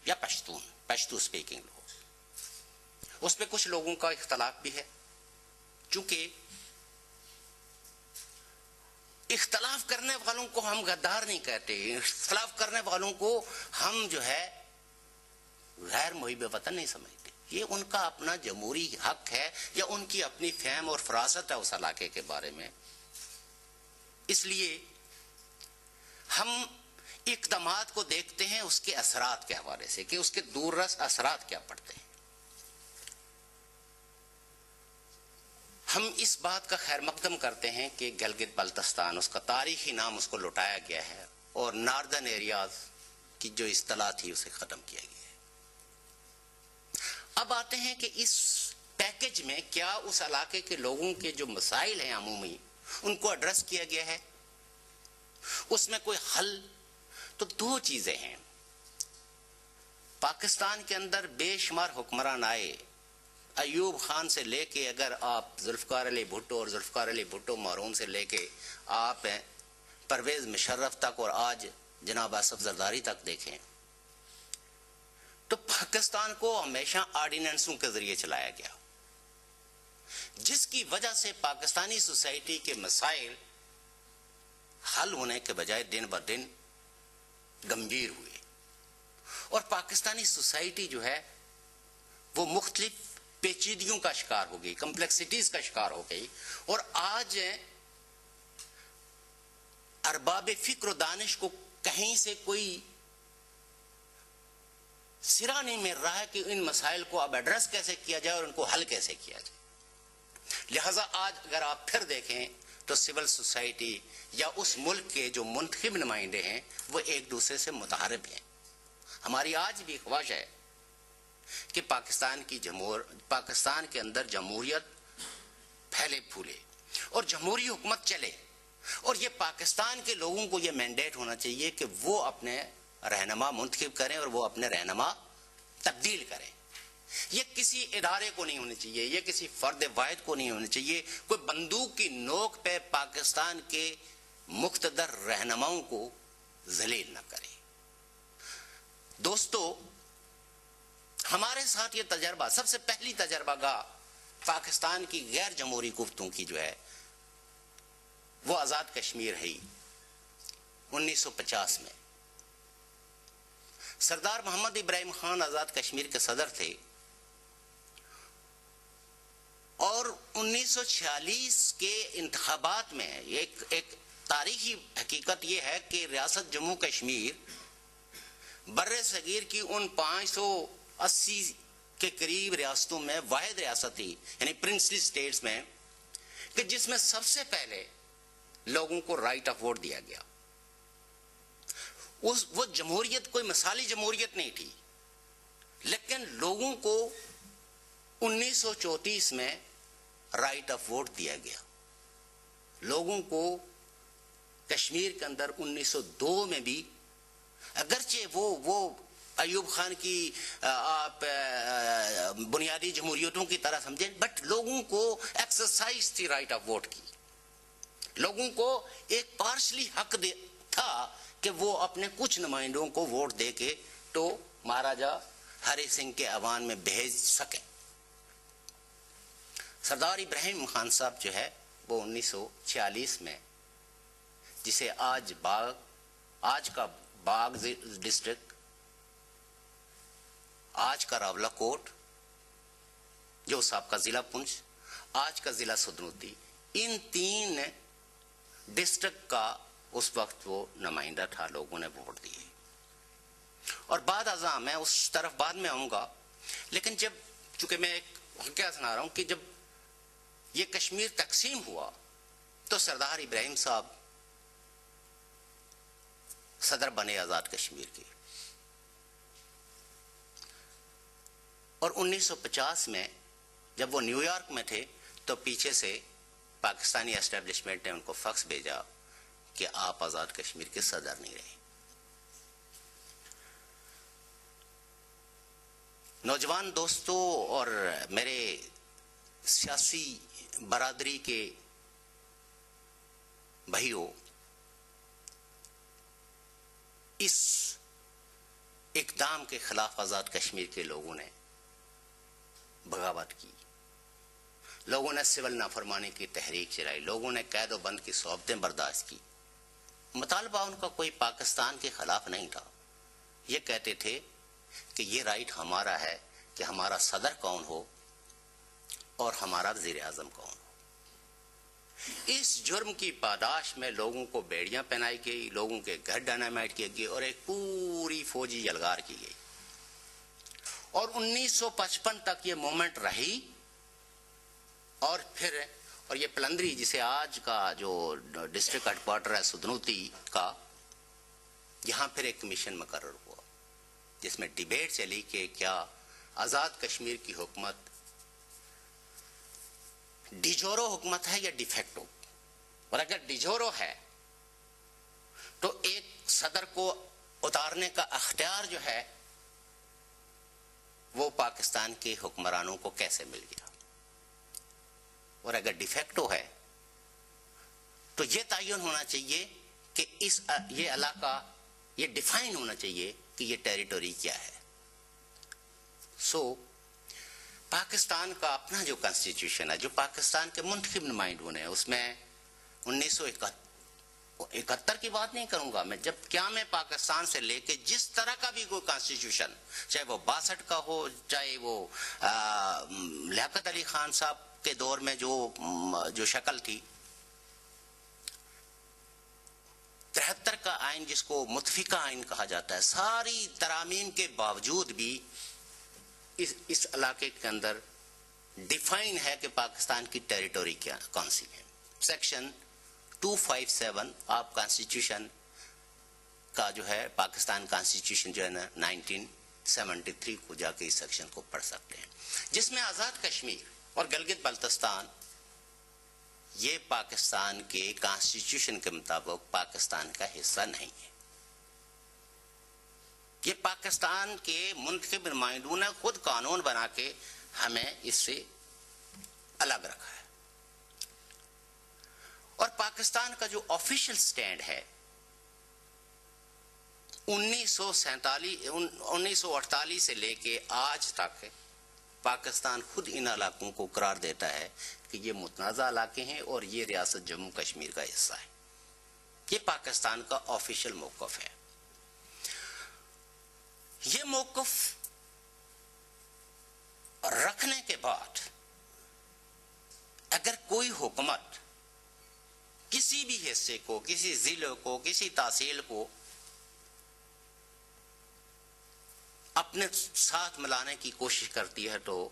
یا پشتو اسپیکنگ لوگ، اس پہ کچھ لوگوں کا اختلاف بھی ہے. چونکہ اختلاف کرنے والوں کو ہم غدار نہیں کہتے، اختلاف کرنے والوں کو ہم جو ہے غیر محب وطن نہیں سمجھتے. یہ ان کا اپنا جمہوری حق ہے یا ان کی اپنی فہم اور فراست ہے اس علاقے کے بارے میں. اس لیے ہم اقدامات کو دیکھتے ہیں اس کے اثرات کے حوالے سے کہ اس کے دور رس اثرات کیا پڑتے ہیں. ہم اس بات کا خیر مقدم کرتے ہیں کہ گلگت بلتستان، اس کا تاریخی نام اس کو لوٹایا گیا ہے اور ناردرن ایریاز کی جو اصطلاح تھی اسے ختم کیا گیا ہے. اب آتے ہیں کہ اس پیکج میں کیا اس علاقے کے لوگوں کے جو مسائل ہیں عمومی ان کو ایڈریس کیا گیا ہے، اس میں کوئی حل؟ تو دو چیزیں ہیں. پاکستان کے اندر بے شمار حکمران آئے، ایوب خان سے لے کے اگر آپ ذوالفقار علی بھٹو اور ذوالفقار علی بھٹو مارون سے لے کے آپ پرویز مشرف تک اور آج جناب آصف زرداری تک دیکھیں تو پاکستان کو ہمیشہ آرڈیننسوں کے ذریعے چلایا گیا، جس کی وجہ سے پاکستانی سوسائٹی کے مسائل حل ہونے کے بجائے دن بہ دن گمبھیر ہوئے اور پاکستانی سوسائٹی جو ہے وہ مختلف پیچیدگیوں کا شکار ہو گئی، کمپلیکسٹیز کا شکار ہو گئی. اور آج ارباب فکر و دانش کو کہیں سے کوئی سرا نہیں مل رہا ہے کہ ان مسائل کو اب ایڈریس کیسے کیا جائے اور ان کو حل کیسے کیا جائے. لہذا آج اگر آپ پھر دیکھیں تو سول سوسائٹی یا اس ملک کے جو منتخب نمائندے ہیں وہ ایک دوسرے سے متحارب ہیں. ہماری آج بھی خواہش ہے کہ پاکستان کے اندر جمہوریت پھیلے پھولے اور جمہوری حکومت چلے، اور یہ پاکستان کے لوگوں کو یہ مینڈیٹ ہونا چاہیے کہ وہ اپنے رہنما منتخب کریں اور وہ اپنے رہنما تبدیل کریں. یہ کسی ادارے کو نہیں ہونی چاہیے، یہ کسی فرد واحد کو نہیں ہونی چاہیے. کوئی بندوق کی نوک پہ پاکستان کے مقتدر رہنماؤں کو ذلیل نہ کرے. دوستو، ہمارے ساتھ یہ تجربہ، سب سے پہلی تجربہ گاہ پاکستان کی غیر جمہوری قوتوں کی جو ہے وہ آزاد کشمیر ہے 1950 میں. سردار محمد ابراہیم خان آزاد کشمیر کے صدر تھے اور 1946 کے انتخابات میں ایک تاریخی حقیقت یہ ہے کہ ریاست جموں کشمیر بر صغیر کی ان 580 کے قریب ریاستوں میں واحد ریاست تھی، یعنی پرنسلی سٹیٹس میں، کہ جس میں سب سے پہلے لوگوں کو رائٹ آف ووٹ دیا گیا. وہ جمہوریت کوئی مثالی جمہوریت نہیں تھی، لیکن لوگوں کو 1934 میں رائٹ آف ووٹ دیا گیا. لوگوں کو کشمیر کے اندر 1902 میں بھی، اگرچہ وہ ایوب خان کی آپ بنیادی جمہوریتوں کی طرح سمجھیں، بٹ لوگوں کو ایکسرسائز تھی رائٹ آف ووٹ کی. لوگوں کو ایک پارشلی حق تھا کہ وہ اپنے کچھ نمائندوں کو ووٹ دے کے تو مہاراجا ہری سنگھ کے ایوان میں بھیج سکیں. سردار ابراہیم خان صاحب جو ہے وہ 1946 میں، جسے آج کا باغ ڈسٹرکٹ، آج کا راولہ کوٹ، جو صاحب کا ضلع پنچ، آج کا ضلع سدنوتی، ان 3 ڈسٹرکٹ کا اس وقت وہ نمائندہ تھا. لوگوں نے ووٹ دیے اور بعد ازاں میں اس طرف بعد میں آؤں گا. لیکن جب، چونکہ میں ایک واقعہ سنا رہا ہوں کہ جب یہ کشمیر تقسیم ہوا تو سردار ابراہیم صاحب صدر بنے آزاد کشمیر کے، اور 1950 میں جب وہ نیو یارک میں تھے تو پیچھے سے پاکستانی اسٹیبلشمنٹ نے ان کو فیکس بھیجا کہ آپ آزاد کشمیر کے صدر نہیں رہے. نوجوان دوستوں اور میرے سیاسی برادری کے بھائیوں، اس اقدام کے خلاف آزاد کشمیر کے لوگوں نے بغاوت کی، لوگوں نے سول نافرمانی کی تحریک چلائی، لوگوں نے قید و بند کی صحبتیں برداشت کی۔ مطالبہ ان کا کوئی پاکستان کے خلاف نہیں تھا، یہ کہتے تھے کہ یہ رائٹ ہمارا ہے کہ ہمارا صدر کون ہو اور ہمارا وزیر اعظم کون ہو۔ اس جرم کی پاداش میں لوگوں کو بیڑیاں پہنائی گئی، لوگوں کے گھر ڈائنامائٹ کیے گئے اور ایک پوری فوجی یلغار کی گئی، اور 1955 تک یہ مومنٹ رہی۔ اور پھر اور یہ پلندری جسے آج کا جو ڈسٹرکٹ ہیڈ کوارٹر ہے سدنوتی کا، یہاں پھر ایک کمیشن مقرر ہوا جس میں ڈیبیٹ چلی کہ کیا آزاد کشمیر کی حکومت ڈیجورو حکومت ہے یا ڈیفیکٹو، اور اگر ڈیجورو ہے تو ایک صدر کو اتارنے کا اختیار جو ہے وہ پاکستان کے حکمرانوں کو کیسے مل گیا، اور اگر ڈیفیکٹو ہے تو یہ تعین ہونا چاہیے کہ یہ علاقہ یہ ڈیفائن ہونا چاہیے کہ یہ ٹیریٹوری کیا ہے۔ پاکستان کا اپنا جو کانسٹیٹیوشن ہے، جو پاکستان کے منتخب نمائندوں نے، اس میں 1971 کی بات نہیں کروں گا میں، جب قیام پاکستان سے لے کے جس طرح کا بھی کوئی کانسٹیٹیوشن، چاہے وہ 62 کا ہو، چاہے وہ لیاقت علی خان صاحب کے دور میں جو شکل تھی، 73 کا آئین جس کو متفقہ آئین کہا جاتا ہے، ساری ترامیم کے باوجود بھی اس علاقے کے اندر ڈیفائن ہے کہ پاکستان کی ٹیریٹوری کون سی ہے۔ سیکشن 257 آپ کانسٹیٹیوشن کا جو ہے، پاکستان کانسٹیٹیوشن جو ہے نا 1973 کو جا کے اس سیکشن کو پڑھ سکتے ہیں، جس میں آزاد کشمیر اور گلگت بلتستان یہ پاکستان کے کانسٹیٹیوشن کے مطابق پاکستان کا حصہ نہیں ہے۔ یہ پاکستان کے منتخب نمائندوں نے خود قانون بنا کے ہمیں اس سے الگ رکھا ہے، اور پاکستان کا جو آفیشیل سٹینڈ ہے 1948 سے لے کے آج تک پاکستان خود ان علاقوں کو قرار دیتا ہے کہ یہ متنازع علاقے ہیں اور یہ ریاست جموں کشمیر کا حصہ ہے۔ یہ پاکستان کا آفیشیل موقف ہے۔ یہ موقف رکھنے کے بعد اگر کوئی حکومت کسی بھی حصے کو، کسی ضلع کو، کسی تحصیل کو اپنے ساتھ ملانے کی کوشش کرتی ہے تو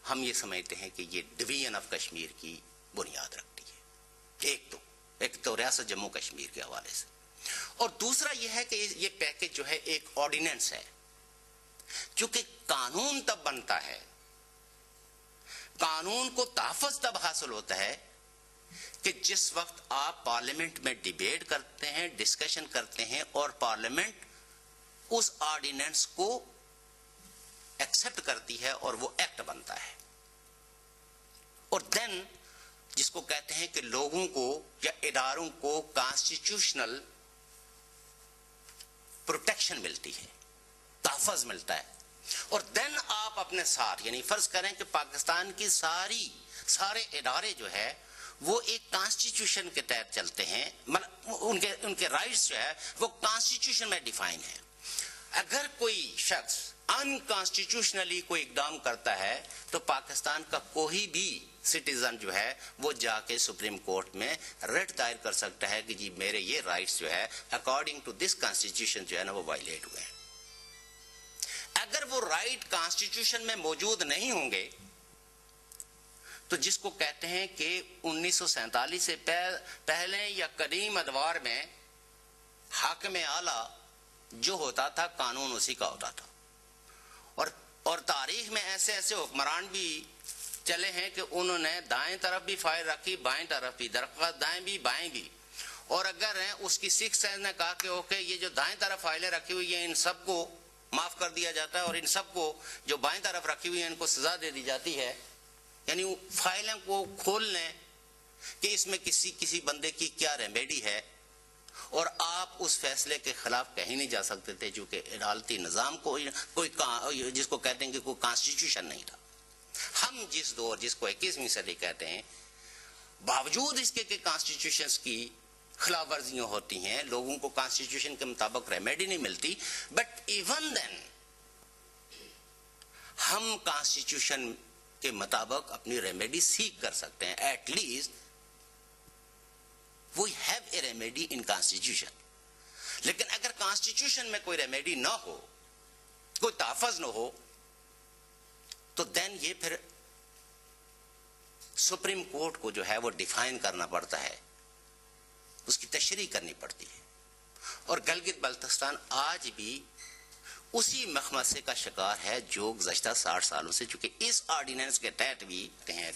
ہم یہ سمجھتے ہیں کہ یہ ڈویژن آف کشمیر کی بنیاد رکھتی ہے، ایک تو ریاست جموں کشمیر کے حوالے سے، اور دوسرا یہ ہے کہ یہ پیکج جو ہے ایک آرڈیننس ہے، چونکہ قانون تب بنتا ہے، قانون کو تحفظ تب حاصل ہوتا ہے کہ جس وقت آپ پارلیمنٹ میں ڈیبیٹ کرتے ہیں، ڈسکشن کرتے ہیں، اور پارلیمنٹ اس آرڈیننس کو ایکسپٹ کرتی ہے اور وہ ایکٹ بنتا ہے، اور دین جس کو کہتے ہیں کہ لوگوں کو یا اداروں کو کانسٹیٹیوشنل پروٹیکشن ملتی ہے، تحفظ ملتا ہے، اور دین آپ اپنے ساتھ، یعنی فرض کریں کہ پاکستان کی سارے ادارے جو ہے وہ ایک کانسٹیٹیوشن کے تحت چلتے ہیں، ان کے رائٹس جو ہے وہ کانسٹیٹیوشن میں ڈیفائن ہے۔ اگر کوئی شخص انکانسٹیٹیوشنلی کوئی اقدام کرتا ہے تو پاکستان کا کوئی بھی سٹیزن جو ہے وہ جا کے سپریم کورٹ میں رٹ دائر کر سکتا ہے کہ جی میرے یہ رائٹس جو ہے اکارڈنگ ٹو دس کانسٹیٹیوشن جو ہے نا وہ وائلیٹ ہوئے ہیں۔ اگر وہ رائٹ کانسٹیٹیوشن میں موجود نہیں ہوں گے تو جس کو کہتے ہیں کہ 1947 سے پہلے یا قدیم ادوار میں حاکم اعلیٰ جو ہوتا تھا قانون اسی کا ہوتا تھا، اور تاریخ میں ایسے حکمران بھی چلے ہیں کہ انہوں نے دائیں طرف بھی فائل رکھی، بائیں طرف بھی، درخواست دائیں بھی بائیں بھی، اور اگر اس کی سکھ سینس نے کہا کہ اوکے یہ جو دائیں طرف فائلیں رکھی ہوئی ہیں ان سب کو معاف کر دیا جاتا ہے، اور ان سب کو جو بائیں طرف رکھی ہوئی ہیں ان کو سزا دے دی جاتی ہے، یعنی فائلیں کو کھول لیں کہ اس میں کسی بندے کی کیا ریمیڈی ہے، اور آپ اس فیصلے کے خلاف کہیں نہیں جا سکتے تھے چونکہ عدالتی نظام کوئی جس کو کہتے ہیں کہ کوئی کانسٹیٹیوشن نہیں تھا. ہم جس دور جس کو 21ویں صدی کہتے ہیں، باوجود اس کے کہ کانسٹیٹیوشنز کی خلاف ورزیاں ہوتی ہیں، لوگوں کو کانسٹیٹیوشن کے مطابق ریمیڈی نہیں ملتی، بٹ ایون دین ہم کانسٹیٹیوشن کے مطابق اپنی ریمیڈی سیکھ کر سکتے ہیں. At least we have a remedy in constitution. لیکن اگر کانسٹیٹیوشن میں کوئی ریمیڈی نہ ہو، کوئی تحفظ نہ ہو، تو دین یہ پھر سپریم کورٹ کو جو ہے وہ ڈیفائن کرنا پڑتا ہے، اس کی تشریح کرنی پڑتی ہے. اور گلگت بلتستان آج بھی اسی مخمصے کا شکار ہے جو گزشتہ 60 سالوں سے، چونکہ اس آرڈیننس کے تحت بھی ہیں